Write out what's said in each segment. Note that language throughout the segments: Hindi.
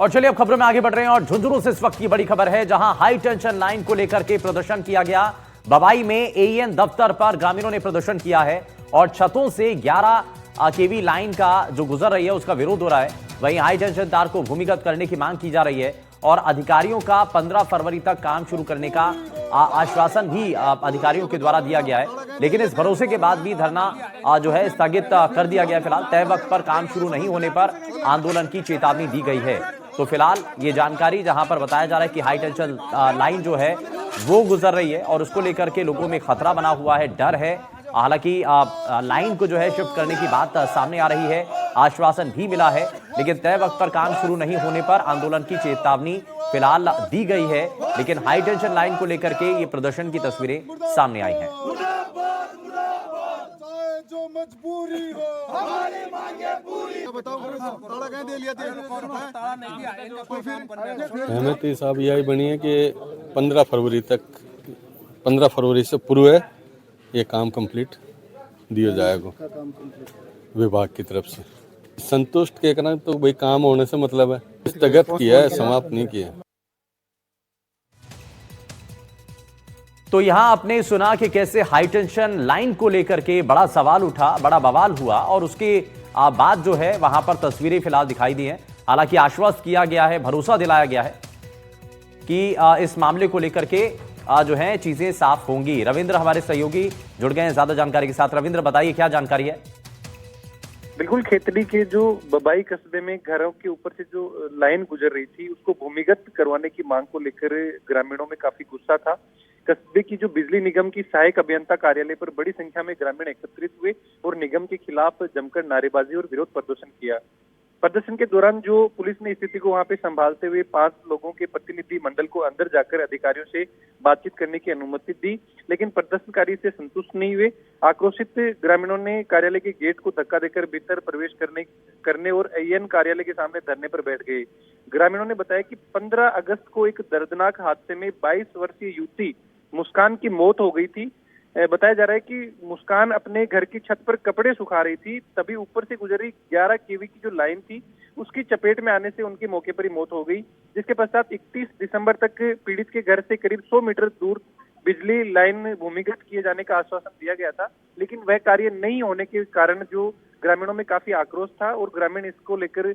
और चलिए अब खबरों में आगे बढ़ रहे हैं और झुंझुनू से इस वक्त की बड़ी खबर है, जहां हाई टेंशन लाइन को लेकर के प्रदर्शन किया गया। बवाई में एईएन दफ्तर पर ग्रामीणों ने प्रदर्शन किया है और छतों से 11 केवी लाइन का जो गुजर रही है उसका विरोध हो रहा है। वहीं हाई टेंशन तार को भूमिगत करने की मांग की जा रही है और अधिकारियों का 15 फरवरी तक काम शुरू करने का आश्वासन भी अधिकारियों के द्वारा दिया गया है, लेकिन इस भरोसे के बाद भी धरना जो है स्थगित कर दिया गया है। फिलहाल तय वक्त पर काम शुरू नहीं होने पर आंदोलन की चेतावनी दी गई है। तो फिलहाल ये जानकारी जहां पर बताया जा रहा है कि हाई टेंशन लाइन जो है वो गुजर रही है और उसको लेकर के लोगों में खतरा बना हुआ है, डर है। हालांकि लाइन को जो है शिफ्ट करने की बात सामने आ रही है, आश्वासन भी मिला है, लेकिन तय वक्त पर काम शुरू नहीं होने पर आंदोलन की चेतावनी फिलहाल दी गई है। लेकिन हाई टेंशन लाइन को लेकर के ये प्रदर्शन की तस्वीरें सामने आई हैं। जो मजबूरी हो हमारी मांगे पूरी। बताओ ताला कहीं दे लिया सहमति साहब यही बनी है कि 15 फरवरी से पूर्व ये काम कंप्लीट दिया जाएगा विभाग की तरफ से। संतुष्ट के करना तो भाई काम होने से मतलब है, स्थगित किया है, समाप्त नहीं किया। तो यहां आपने सुना कि कैसे हाई टेंशन लाइन को लेकर के बड़ा सवाल उठा, बड़ा बवाल हुआ और उसके बाद जो है वहां पर तस्वीरें फिलहाल दिखाई दी हैं। हालांकि आश्वस्त किया गया है, भरोसा दिलाया गया है कि इस मामले को लेकर के जो है चीजें साफ होंगी। रविंद्र हमारे सहयोगी जुड़ गए हैं ज्यादा जानकारी के साथ। रविंद्र बताइए क्या जानकारी है। बिल्कुल, खेतड़ी के जो बबाई कस्बे में घरों के ऊपर से जो लाइन गुजर रही थी उसको भूमिगत करवाने की मांग को लेकर ग्रामीणों में काफी गुस्सा था। कस्बे की जो बिजली निगम की सहायक अभियंता कार्यालय पर बड़ी संख्या में ग्रामीण एकत्रित हुए और निगम के खिलाफ जमकर नारेबाजी और विरोध प्रदर्शन किया। प्रदर्शन के दौरान जो पुलिस ने स्थिति को वहां पे संभालते हुए 5 लोगों के प्रतिनिधि मंडल को अंदर जाकर अधिकारियों से बातचीत करने की अनुमति दी, लेकिन प्रदर्शनकारी से संतुष्ट नहीं हुए। आक्रोशित ग्रामीणों ने कार्यालय के गेट को धक्का देकर भीतर प्रवेश करने और एईएन कार्यालय के सामने धरने पर बैठ गए। ग्रामीणों ने बताया कि 15 अगस्त को एक दर्दनाक हादसे में 22 वर्षीय युवती मुस्कान की मौत हो गई थी। बताया जा रहा है कि मुस्कान अपने घर की छत पर कपड़े सुखा रही थी, तभी ऊपर से गुजरी 11 केवी की जो लाइन थी उसकी चपेट में आने से उनकी मौके पर ही मौत हो गई। जिसके पश्चात 31 दिसंबर तक पीड़ित के घर से करीब 100 मीटर दूर बिजली लाइन भूमिगत किए जाने का आश्वासन दिया गया था, लेकिन वह कार्य नहीं होने के कारण जो ग्रामीणों में काफी आक्रोश था और ग्रामीण इसको लेकर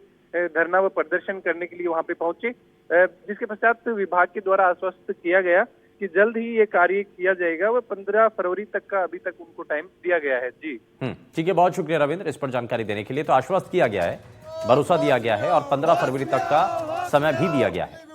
धरना व प्रदर्शन करने के लिए वहां पे पहुंचे। जिसके पश्चात विभाग के द्वारा आश्वस्त किया गया कि जल्द ही ये कार्य किया जाएगा। वह 15 फरवरी तक का अभी तक उनको टाइम दिया गया है। जी ठीक है, बहुत शुक्रिया रविंद्र इस पर जानकारी देने के लिए। तो आश्वस्त किया गया है, भरोसा दिया गया है और 15 फरवरी तक का समय भी दिया गया है।